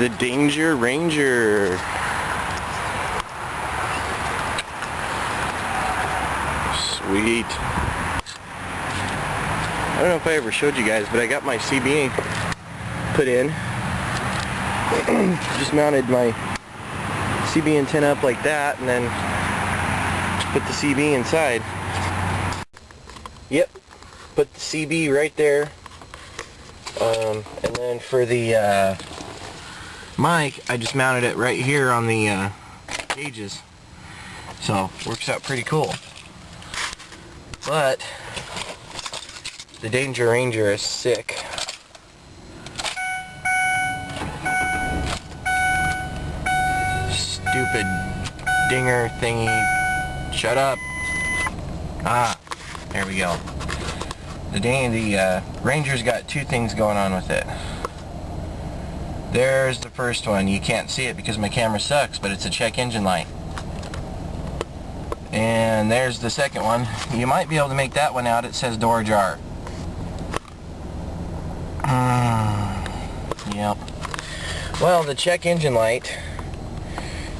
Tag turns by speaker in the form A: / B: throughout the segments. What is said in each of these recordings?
A: The Danger Ranger. Sweet. I don't know if I ever showed you guys, but I got my CB put in. Just mounted my CB antenna up like that, and then put the CB inside. Yep, put the CB right there. And then for the mic, I just mounted it right here on the gauges. So, works out pretty cool. But the Danger Ranger is sick. Stupid dinger thingy. Shut up. Ah, there we go. The Ranger's got two things going on with it. There's the first one. You can't see it because my camera sucks, but it's a check engine light. And there's the second one. You might be able to make that one out. It says door jar. Yep. Well, the check engine light,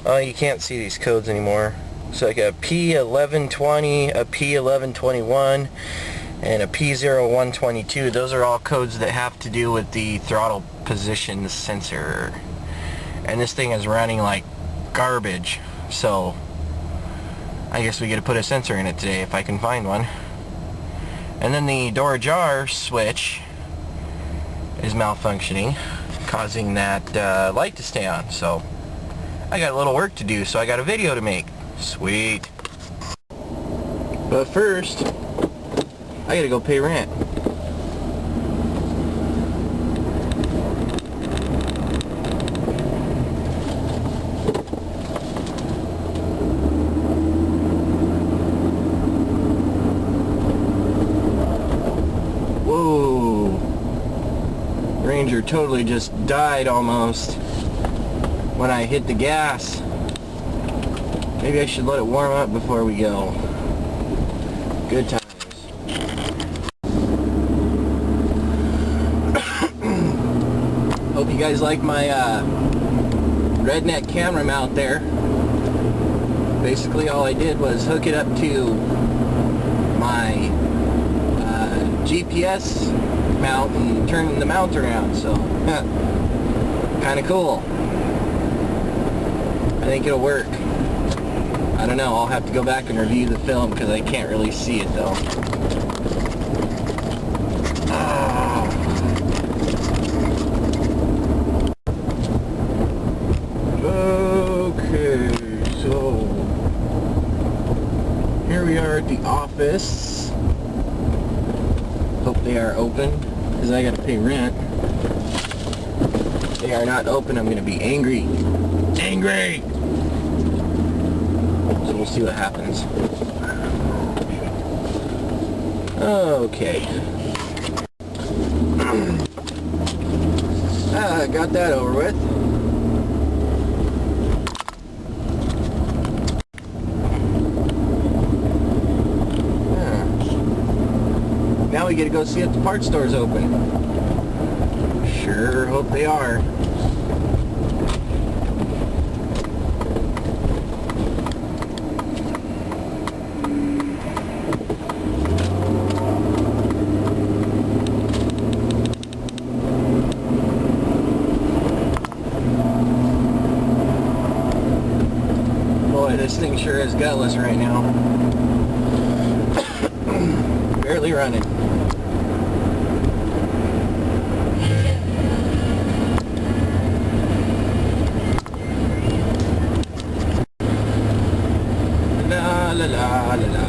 A: you can't see these codes anymore. It's like a P1120, a P1121, and a P0122. Those are all codes that have to do with the throttle position sensor. And this thing is running like garbage, so I guess we get to put a sensor in it today if I can find one. And then the door jar switch is malfunctioning, causing that light to stay on. So I got a little work to do, so I got a video to make. Sweet. But first, I gotta go pay rent. Whoa. Ranger totally just died almost when I hit the gas. Maybe I should let it warm up before we go. Good times. Hope you guys like my redneck camera mount there. Basically all I did was hook it up to my GPS mount and turn the mount around, so kind of cool. I think it'll work. I don't know, I'll have to go back and review the film because I can't really see it though. Okay, so here we are at the office. Hope they are open because I gotta pay rent. If they are not open, I'm gonna be angry. Angry! So we'll see what happens. Okay. Got that over with. Now we get to go see if the parts store's open. Sure hope they are. Boy, this thing sure is gutless right now. Barely running. La la la la la.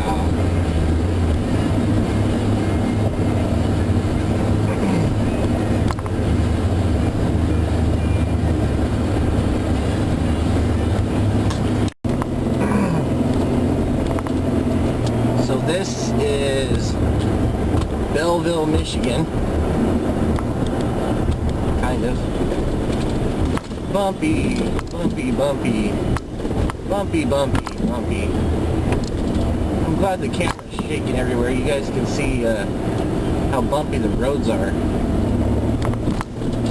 A: So this is Belleville, Michigan. Kind of. Bumpy, bumpy, bumpy. Bumpy, bumpy, bumpy. I'm glad the camera's shaking everywhere. You guys can see how bumpy the roads are.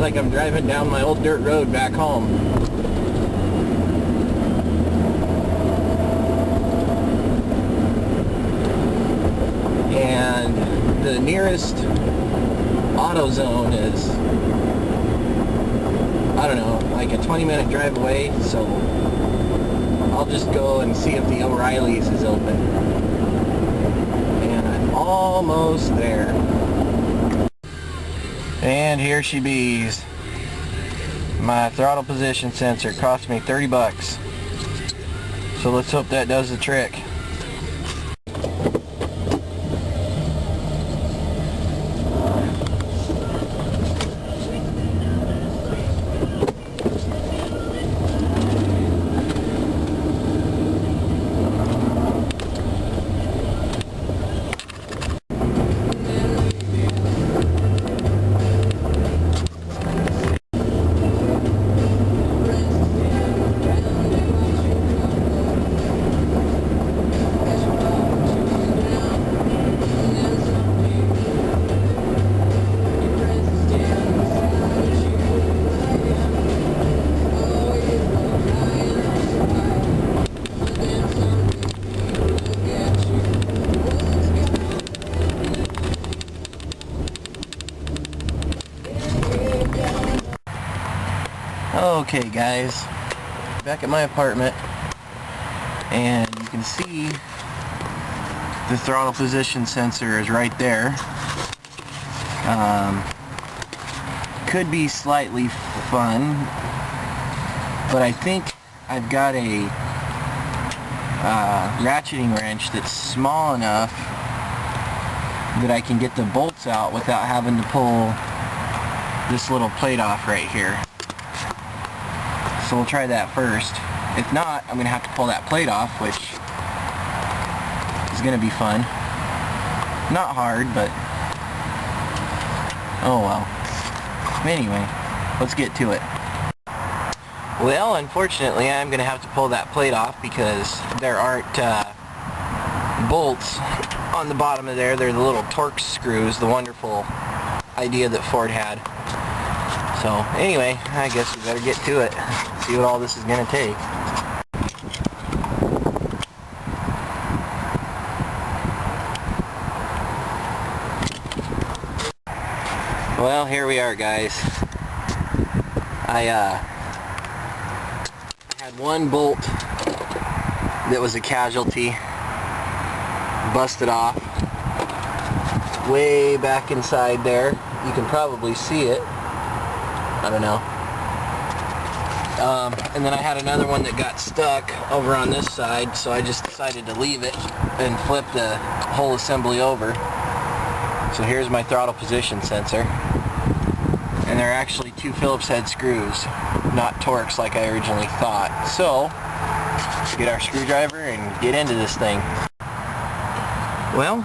A: like I'm driving down my old dirt road back home. And the nearest AutoZone is, I don't know, like a 20-minute drive away, so I'll just go and see if the O'Reilly's is open. And I'm almost there. And here she bees. My throttle position sensor cost me 30 bucks. So let's hope that does the trick. Okay guys, back at my apartment, and you can see the throttle position sensor is right there. Could be slightly fun, but I think I've got a ratcheting wrench that's small enough that I can get the bolts out without having to pull this little plate off right here. So we'll try that first. If not, I'm going to have to pull that plate off, which is going to be fun. Not hard, but oh well. Anyway, let's get to it. Well, unfortunately, I'm going to have to pull that plate off because there aren't bolts on the bottom of there. They're the little Torx screws, the wonderful idea that Ford had. So anyway, I guess we better get to it. See what all this is going to take. Well, here we are, guys. I had one bolt that was a casualty, busted off way back inside there. You can probably see it. I don't know. And then I had another one that got stuck over on this side, so I just decided to leave it and flip the whole assembly over. So here's my throttle position sensor. And they're actually 2 Phillips head screws, not Torx like I originally thought. So, let's get our screwdriver and get into this thing. Well,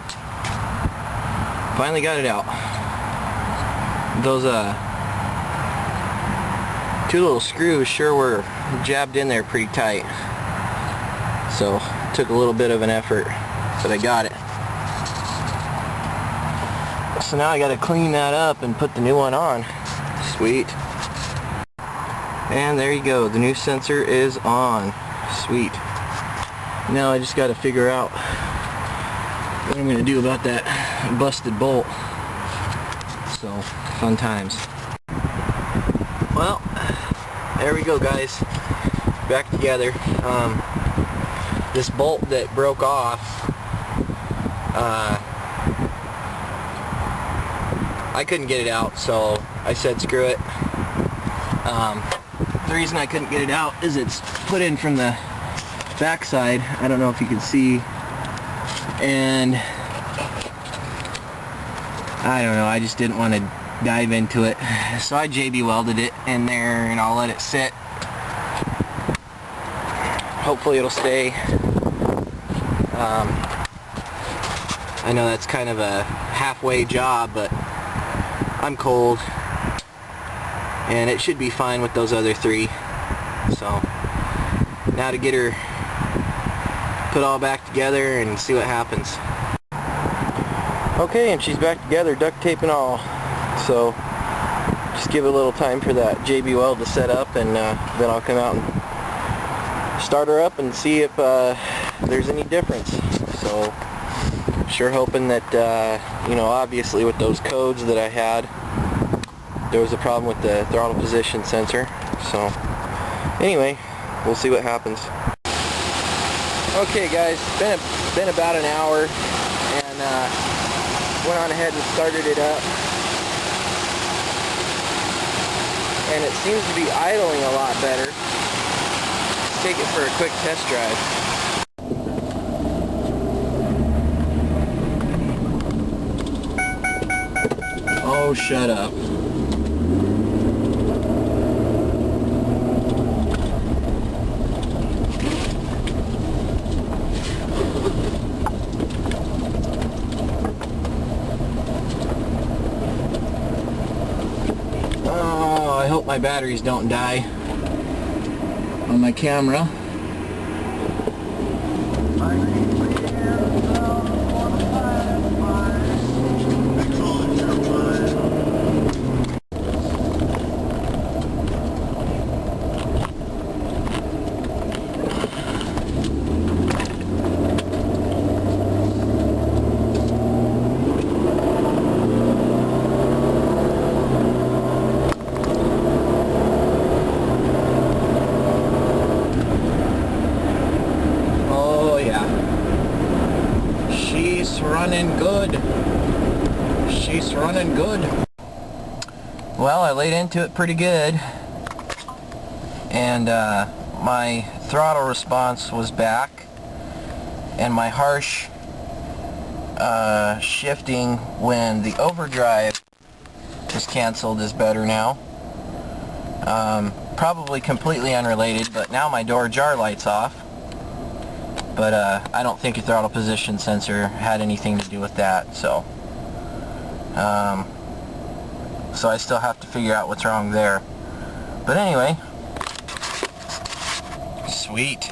A: finally got it out. Those 2 little screws sure were jabbed in there pretty tight. So, it took a little bit of an effort, but I got it. So now I got to clean that up and put the new one on. Sweet. And there you go, the new sensor is on. Sweet. Now I just got to figure out what I'm going to do about that busted bolt. So, fun times. Well, there we go, guys. Back together. This bolt that broke off, I couldn't get it out, so I said screw it. The reason I couldn't get it out is it's put in from the backside. I don't know if you can see. And I don't know, I just didn't want to dive into it. So I JB welded it in there and I'll let it sit. Hopefully it'll stay. I know that's kind of a halfway job, but I'm cold and it should be fine with those other 3. So now to get her put all back together and see what happens. Okay, and she's back together, duct tape and all. So just give it a little time for that JB weld to set up, and then I'll come out and start her up and see if there's any difference. So sure hoping that you know, obviously with those codes that I had, there was a problem with the throttle position sensor. So anyway, we'll see what happens. Okay guys, it's been about an hour, and went on ahead and started it up, and it seems to be idling a lot better. Let's take it for a quick test drive. Oh, shut up. Oh, I hope my batteries don't die on my camera. She's running good. She's running good. Well, I laid into it pretty good, and my throttle response was back, and my harsh shifting when the overdrive was canceled is better now. Probably completely unrelated, but now my door jar light's off. But I don't think a throttle position sensor had anything to do with that, so so I still have to figure out what's wrong there. But anyway, sweet.